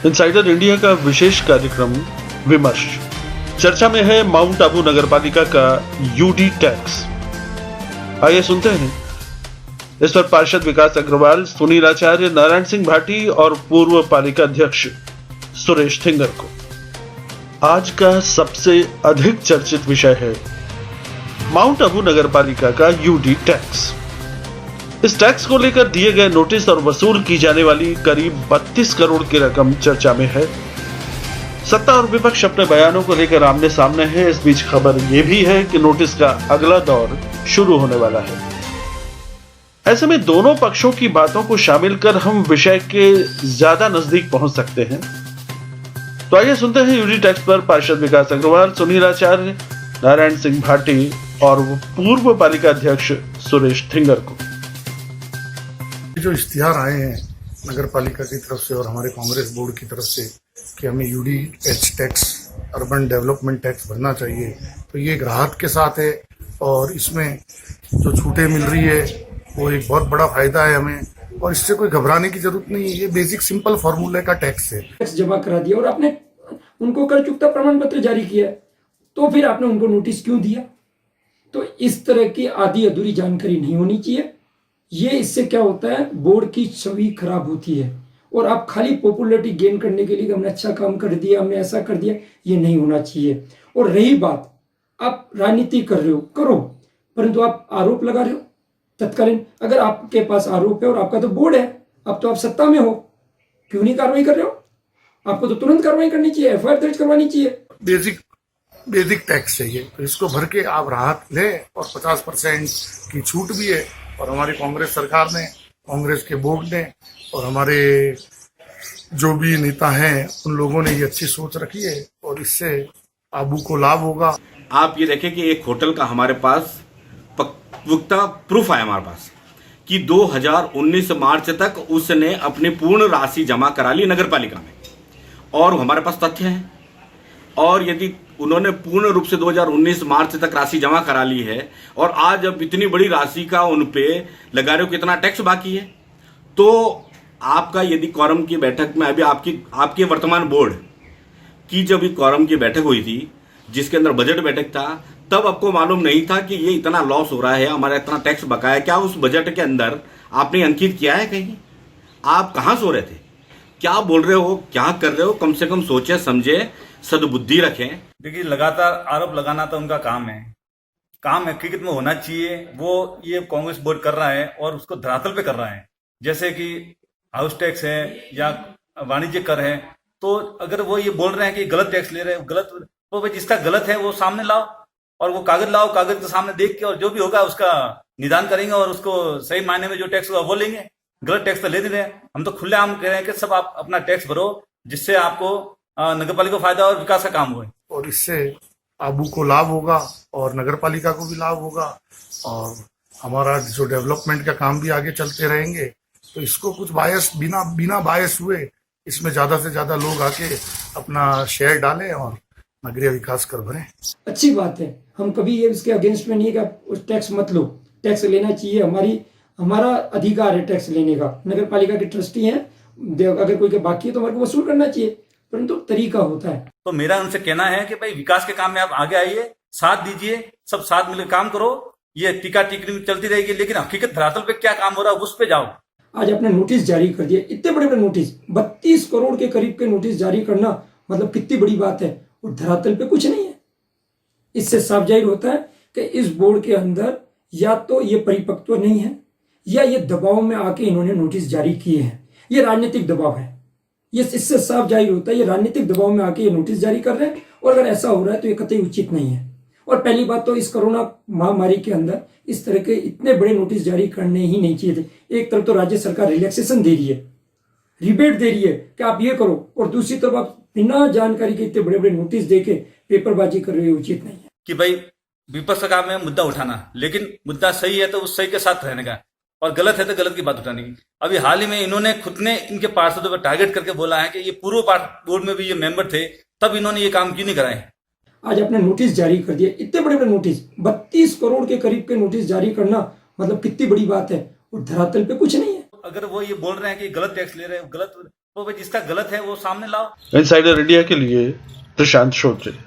Insider India का विशेष कार्यक्रम विमर्श। चर्चा में है माउंट आबू नगरपालिका का यूडी टैक्स। आइए सुनते हैं इस पर पार्षद विकास अग्रवाल, सुनील आचार्य, नारायण सिंह भाटी और पूर्व पालिका अध्यक्ष सुरेश थिंगर को। आज का सबसे अधिक चर्चित विषय है माउंट आबू नगरपालिका का यूडी टैक्स। इस टैक्स को लेकर दिए गए नोटिस और वसूल की जाने वाली करीब 32 करोड़ की रकम चर्चा में है। सत्ता और विपक्ष अपने बयानों को लेकर आमने सामने है। इस बीच खबर यह भी है कि नोटिस का अगला दौर शुरू होने वाला है। ऐसे में दोनों पक्षों की बातों को शामिल कर हम विषय के ज्यादा नजदीक पहुंच सकते हैं। तो आइए सुनते हैं यूडी टैक्स पर पार्षद विकास अग्रवाल, सुनील आचार्य, नारायण सिंह भाटी और पूर्व पालिका अध्यक्ष सुरेश थिंगर को। जो इश्तिहार आए हैं नगर पालिका की तरफ से और हमारे कांग्रेस बोर्ड की तरफ से कि हमें UDH tax, urban development tax भरना चाहिए, तो ये एक राहत के साथ है और इसमें जो छूटें मिल रही है वो एक बहुत बड़ा फायदा है हमें, और इससे कोई घबराने की जरूरत नहीं है। ये बेसिक सिंपल फॉर्मूले का टैक्स है। टैक्स जमा करा दिया और आपने उनको कर चुकता प्रमाण पत्र जारी किया, तो फिर आपने उनको नोटिस क्यों दिया? तो इस तरह की आधी अधूरी जानकारी नहीं होनी चाहिए। ये इससे क्या होता है, बोर्ड की छवि खराब होती है और आप खाली पॉपुलैरिटी गेन करने के लिए हमने अच्छा काम कर दिया, हमने ऐसा कर दिया, ये नहीं होना चाहिए। और रही बात, आप राजनीति कर रहे हो, करो, परंतु आप आरोप लगा रहे हो तत्कालीन। अगर आपके पास आरोप है और आपका तो बोर्ड है, अब तो आप सत्ता में हो, क्यों नहीं कार्रवाई कर रहे हो? आपको तो तुरंत कार्रवाई करनी चाहिए, एफआईआर दर्ज करवानी चाहिए। बेसिक टैक्स चाहिए, तो इसको भर के आप राहत लें और 50% की छूट भी है। और हमारी कांग्रेस सरकार ने, कांग्रेस के बोर्ड ने और हमारे जो भी नेता हैं उन लोगों ने ये अच्छी सोच रखी है और इससे आबू को लाभ होगा। आप ये देखें कि एक होटल का हमारे पास पुख्ता प्रूफ है हमारे पास कि 2019 मार्च तक उसने अपनी पूर्ण राशि जमा करा ली नगर पालिका में, और हमारे पास तथ्य हैं। और यदि उन्होंने पूर्ण रूप से 2019 मार्च तक राशि जमा करा ली है और आज अब इतनी बड़ी राशि का उन पे लगा रहे हो, कितना टैक्स बाकी है, तो आपका यदि क्वारम की बैठक में अभी आपके वर्तमान बोर्ड की जब क्वारम की बैठक हुई थी जिसके अंदर बजट बैठक था, तब आपको मालूम नहीं था कि ये इतना लॉस हो रहा है, हमारा इतना टैक्स बकाया? क्या उस बजट के अंदर आपने अंकित किया है कहीं? आप कहाँ सो रहे थे? क्या बोल रहे हो, क्या कर रहे हो? कम से कम सोचे समझे, सद्बुद्धि रखें। देखिए, लगातार आरोप लगाना तो उनका काम हकीकत में होना चाहिए। वो ये कांग्रेस बोर्ड कर रहा है और उसको धरातल पे कर रहा है, जैसे कि हाउस टैक्स है या वाणिज्य कर है। तो अगर वो ये बोल रहे हैं कि गलत टैक्स ले रहे हैं, गलत, तो भाई जिसका गलत है वो सामने लाओ और वो कागज लाओ, कागज के सामने देख के और जो भी होगा उसका निदान करेंगे और उसको सही मायने में जो टैक्स होगा वो लेंगे। गलत टैक्स तो ले नहीं रहे हैं। हम तो खुलेआम कह रहे हैं कि सब आप अपना टैक्स भरो, जिससे आपको नगरपालिका को फायदा और विकास का काम हुए, और इससे आबू को लाभ होगा और नगरपालिका को भी लाभ होगा और हमारा जो डेवलपमेंट का काम भी आगे चलते रहेंगे। तो इसको कुछ बायस, बिना बायस हुए इसमें ज्यादा से ज्यादा लोग आके अपना शेयर डालें और नगरीय विकास कर भरें। अच्छी बात है, हम कभी ये इसके अगेंस्ट में नहीं कि आप उस टैक्स मत लो, टैक्स लेना चाहिए। हमारा अधिकार है टैक्स लेने का। नगर पालिका के ट्रस्टी हैं, अगर कोई के बाकी है तो हमारे को वसूल करना चाहिए, परंतु तरीका होता है। तो मेरा उनसे कहना है कि भाई विकास के काम में आप आगे आइए, साथ दीजिए, सब साथ मिलकर काम करो। ये टीका टिकनी चलती रहेगी, लेकिन हकीकत धरातल पे क्या काम हो रहा है उस पे जाओ। आज आपने नोटिस जारी कर दिया, इतने बड़े बड़े नोटिस, 32 करोड़ के करीब के नोटिस जारी करना मतलब कितनी बड़ी बात है, और धरातल पे कुछ नहीं है। इससे साफ जाहिर होता है कि इस बोर्ड के अंदर या तो ये परिपक्व नहीं है या ये दबाव में आके इन्होंने नोटिस जारी किए हैं। ये राजनीतिक दबाव है। ये इससे साफ जाहिर होता है ये राजनीतिक दबाव में आके ये नोटिस जारी कर रहे हैं, और अगर ऐसा हो रहा है तो ये कतई उचित नहीं है। और पहली बात तो इस कोरोना महामारी के अंदर इस तरह के इतने बड़े नोटिस जारी करने ही नहीं चाहिए थे। एक तरफ तो राज्य सरकार रिलैक्सेशन दे रही है, रिबेट दे रही है कि आप ये करो, और दूसरी तरफ आप बिना जानकारी के इतने बड़े बड़े नोटिस देके पेपरबाजी कर रहे हो, उचित नहीं है। कि भाई विपक्ष का काम है मुद्दा उठाना, लेकिन मुद्दा सही है तो उस सही के साथ रहने का, और गलत है तो गलत की बात उठाने की। अभी हाल ही में इन्होंने खुद ने इनके पार्षदों पर टारगेट करके बोला है कि ये पूर्व बोर्ड में भी ये मेंबर थे, तब इन्होंने ये काम क्यों नहीं कराए। आज आपने नोटिस जारी कर दिया, इतने बड़े बड़े नोटिस, 32 करोड़ के करीब के नोटिस जारी करना मतलब कितनी बड़ी बात है, और धरातल पे कुछ नहीं है। अगर वो ये बोल रहे हैं कि गलत टैक्स ले रहे हैं, गलत, तो भाई जिसका गलत है वो सामने लाओ। इनसाइडर इंडिया के लिए प्रशांत श्रोत्रिय।